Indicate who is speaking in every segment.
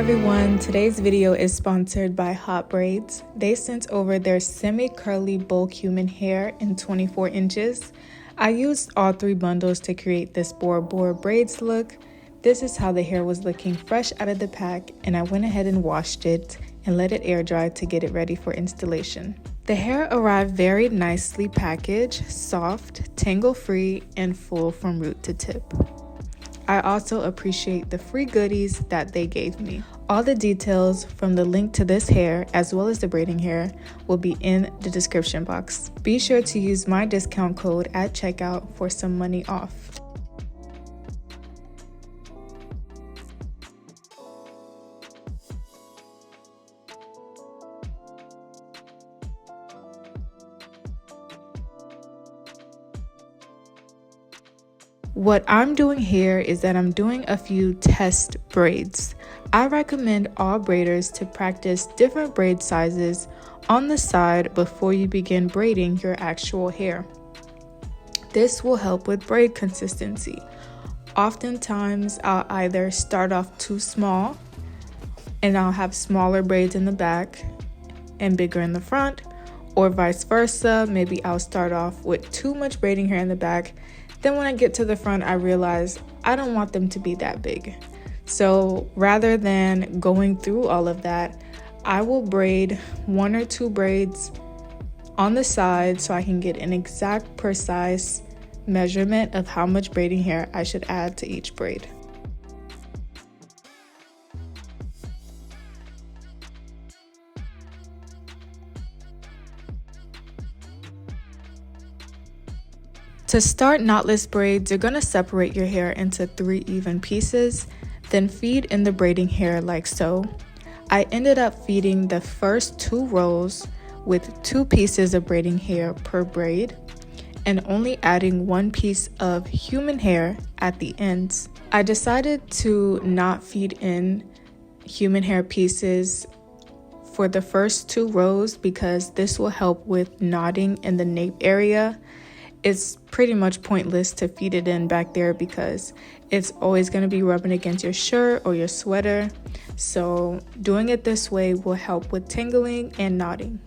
Speaker 1: everyone, today's video is sponsored by Hotbraids. They sent over their semi-curly bulk human hair in 24 inches. I used all 3 bundles to create this Bora Bora braids look. This is how the hair was looking fresh out of the pack, and I went ahead and washed it and let it air dry to get it ready for installation. The hair arrived very nicely packaged, soft, tangle-free, and full from root to tip. I also appreciate the free goodies that they gave me. All the details from the link to this hair as well as the braiding hair will be in the description box. Be sure to use my discount code at checkout for some money off. What I'm doing here is that I'm doing a few test braids. I recommend all braiders to practice different braid sizes on the side before you begin braiding your actual hair. This will help with braid consistency. Oftentimes, I'll either start off too small and I'll have smaller braids in the back and bigger in the front, or vice versa. Maybe I'll start off with too much braiding hair in the back. Then when I get to the front, I realize I don't want them to be that big. So rather than going through all of that, I will braid 1 or 2 braids on the side so I can get an exact precise measurement of how much braiding hair I should add to each braid. To start knotless braids, you're going to separate your hair into 3 even pieces, then feed in the braiding hair like so. I ended up feeding the first 2 rows with 2 pieces of braiding hair per braid and only adding 1 piece of human hair at the ends. I decided to not feed in human hair pieces for the first 2 rows because this will help with knotting in the nape area. It's pretty much pointless to feed it in back there because it's always going to be rubbing against your shirt or your sweater. So doing it this way will help with tangling and knotting.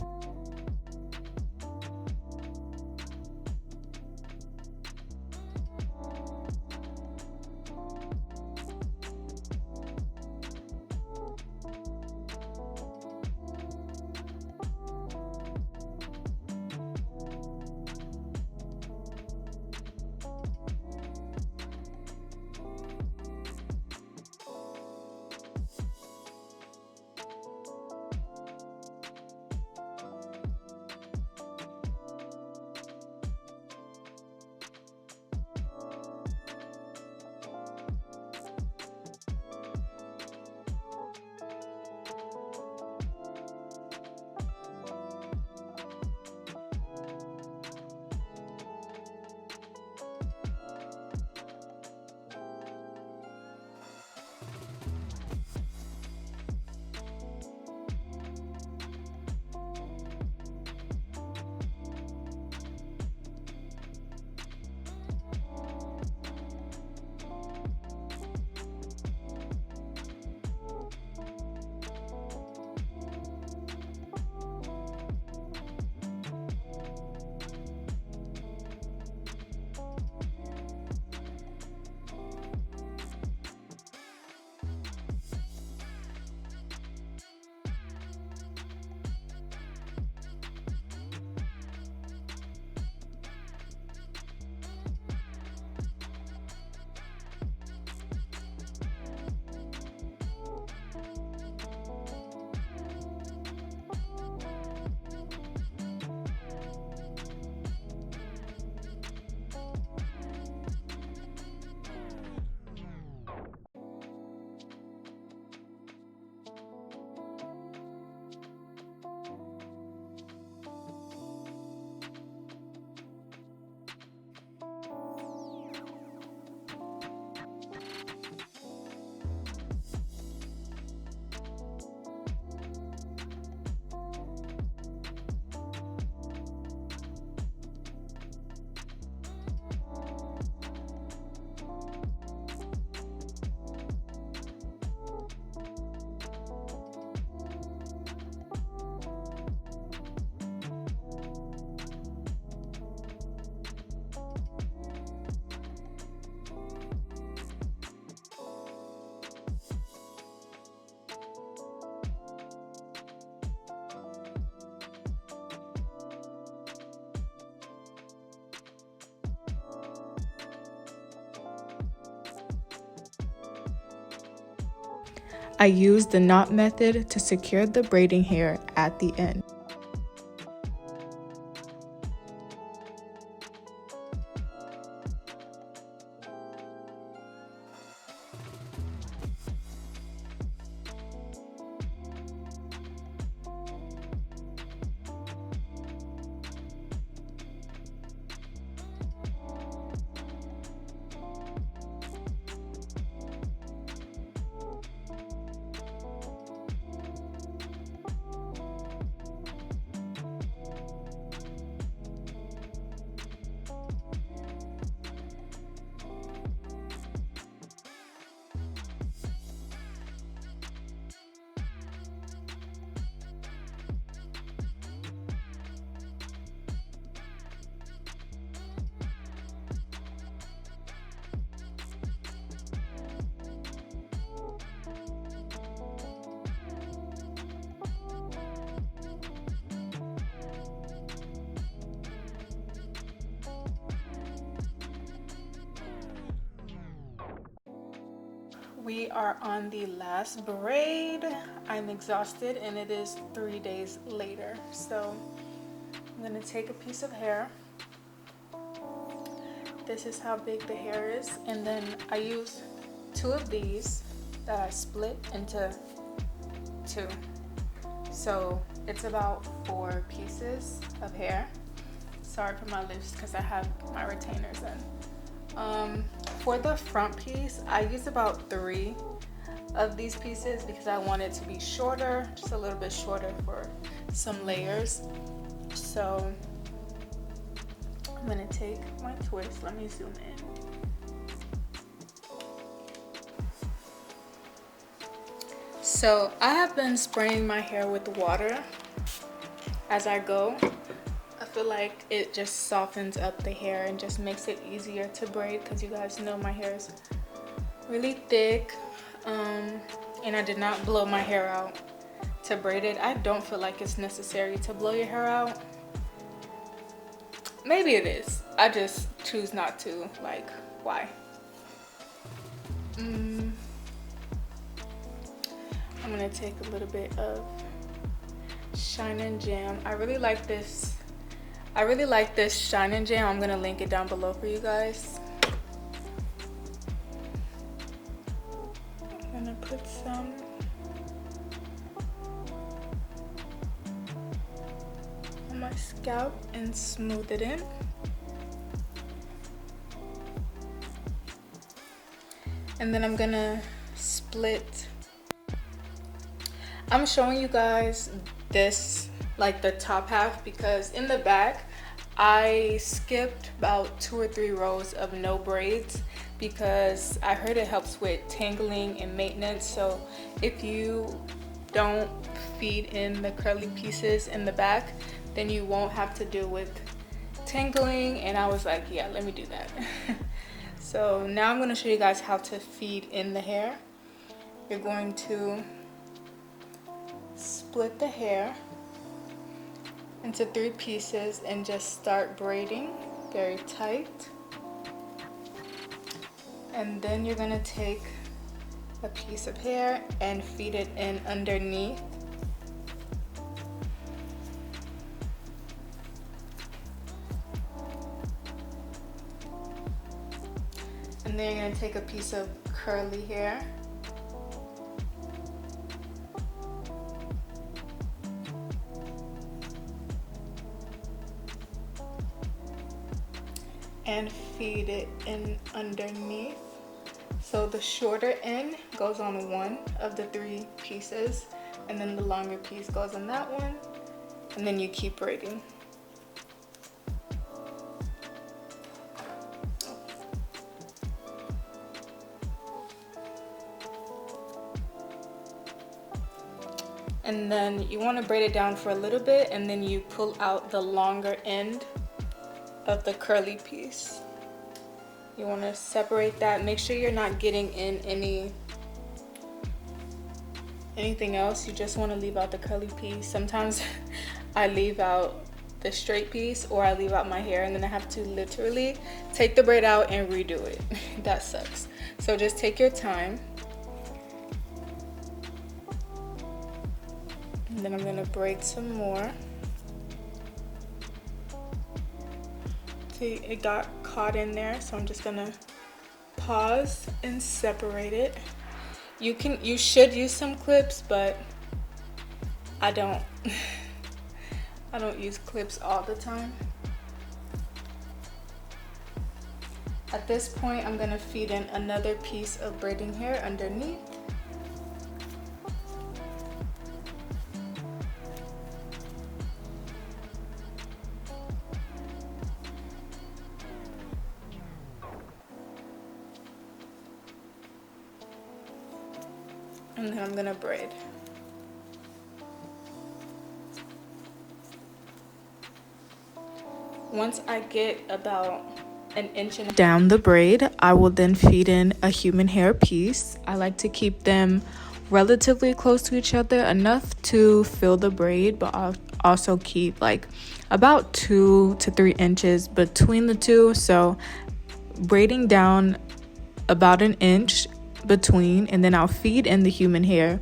Speaker 1: I use the knot method to secure the braiding hair at the end. We are on the last braid. I'm exhausted and it is 3 days later. So I'm gonna take a piece of hair. This is how big the hair is. And then I use 2 of these that I split into 2. So it's about 4 pieces of hair. Sorry for my lips because I have my retainers in. For the front piece, I use about 3 of these pieces because I want it to be shorter, just a little bit shorter for some layers. So I'm gonna take my twist. Let me zoom in. So I have been spraying my hair with water as I go. I feel like it just softens up the hair and just makes it easier to braid because you guys know my hair is really thick, and I did not blow my hair out to braid it. I don't feel like it's necessary to blow your hair out. Maybe it is. I just choose not to. Like, why? I'm gonna take a little bit of Shine and Jam. I really like this Shine and Jam. I'm gonna link it down below for you guys. I'm gonna put some on my scalp and smooth it in. And then I'm gonna split. I'm showing you guys this, like the top half, because in the back I skipped about 2 or 3 rows of no braids because I heard it helps with tangling and maintenance. So if you don't feed in the curly pieces in the back, then you won't have to deal with tangling. And I was like, yeah, let me do that. So now I'm going to show you guys how to feed in the hair. You're going to split the hair into 3 pieces and just start braiding very tight. And then you're gonna take a piece of hair and feed it in underneath. And then you're gonna take a piece of curly hair and feed it in underneath. So the shorter end goes on one of the 3 pieces, and then the longer piece goes on that one, and then you keep braiding. And then you want to braid it down for a little bit, and then you pull out the longer end of the curly piece. You want to separate that. Make sure you're not getting in anything else. You just want to leave out the curly piece. Sometimes I leave out the straight piece, or I leave out my hair, and then I have to literally take the braid out and redo it. That sucks. So just take your time. And then I'm gonna braid some more. See, it got caught in there, so I'm just gonna pause and separate it. You should use some clips, but I don't. I don't use clips all the time. At this point, I'm gonna feed in another piece of braiding hair underneath. And then I'm gonna braid. Once I get about an inch and down the braid, I will then feed in a human hair piece. I like to keep them relatively close to each other, enough to fill the braid, but I'll also keep like about 2 to 3 inches between the two, so braiding down about an inch between, and then I'll feed in the human hair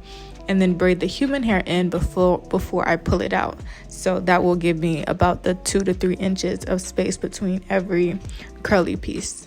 Speaker 1: and then braid the human hair in before I pull it out. So that will give me about the 2 to 3 inches of space between every curly piece.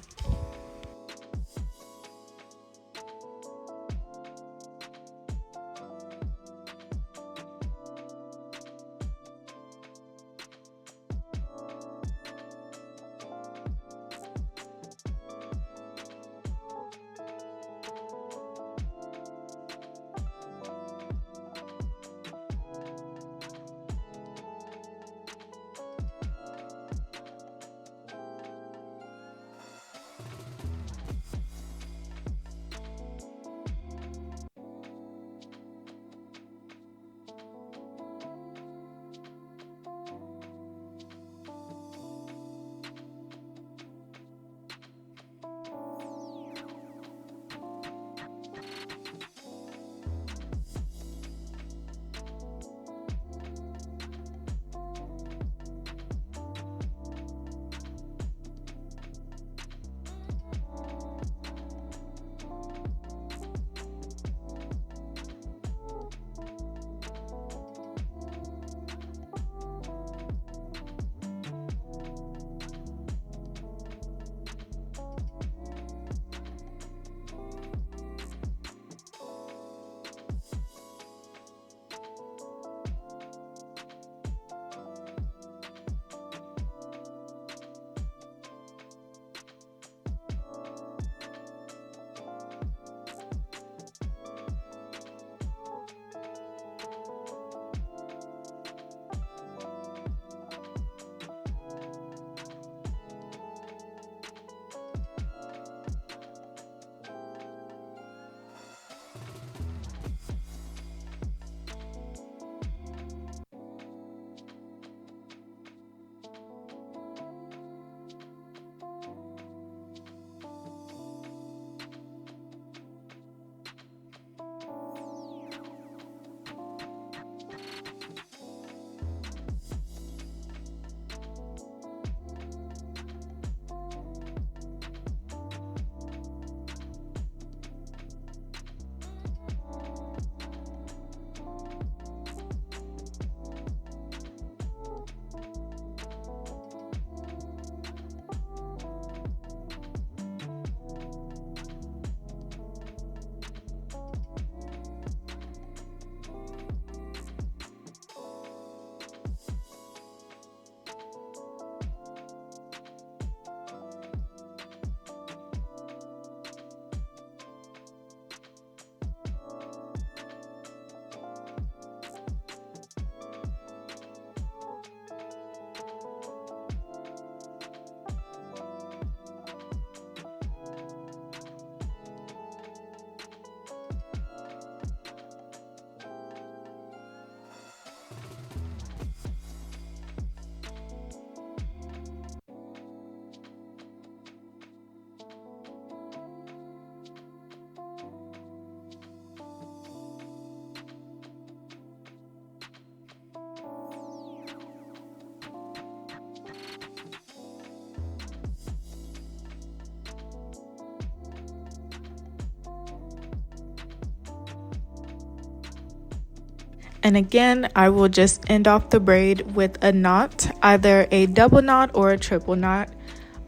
Speaker 1: And again, I will just end off the braid with a knot, either a double knot or a triple knot.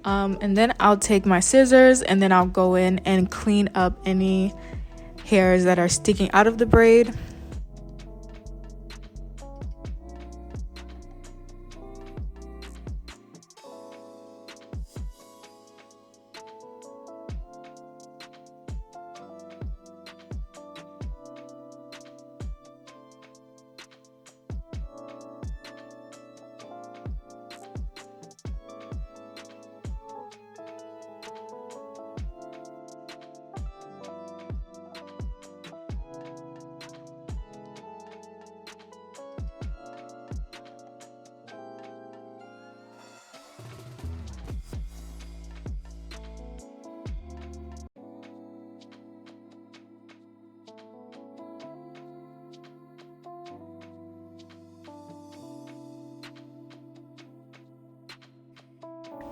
Speaker 1: And then I'll take my scissors and then I'll go in and clean up any hairs that are sticking out of the braid.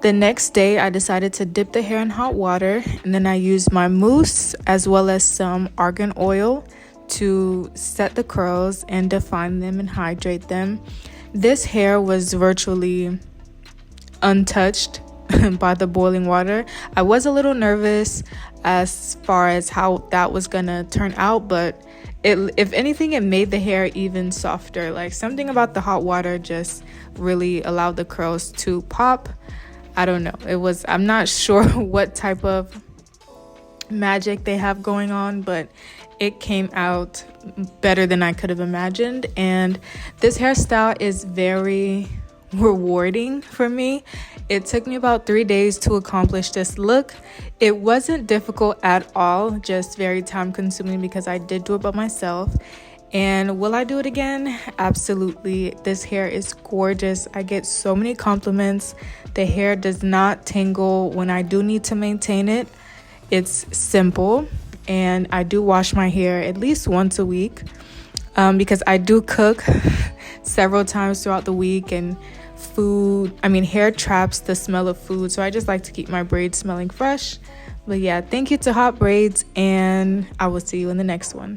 Speaker 1: The next day, I decided to dip the hair in hot water, and then I used my mousse as well as some argan oil to set the curls and define them and hydrate them. This hair was virtually untouched by the boiling water. I was a little nervous as far as how that was gonna turn out, but if anything, it made the hair even softer. Like, something about the hot water just really allowed the curls to pop. I don't know. I'm not sure what type of magic they have going on, but it came out better than I could have imagined. And this hairstyle is very rewarding for me. It took me about 3 days to accomplish this look. It wasn't difficult at all, just very time consuming because I did do it by myself. And will I do it again? Absolutely. This hair is gorgeous. I get so many compliments. The hair does not tangle when I do need to maintain it. It's simple, and I do wash my hair at least once a week because I do cook several times throughout the week, and hair traps the smell of food, so I just like to keep my braids smelling fresh. But yeah, thank you to Hotbraids, and I will see you in the next one.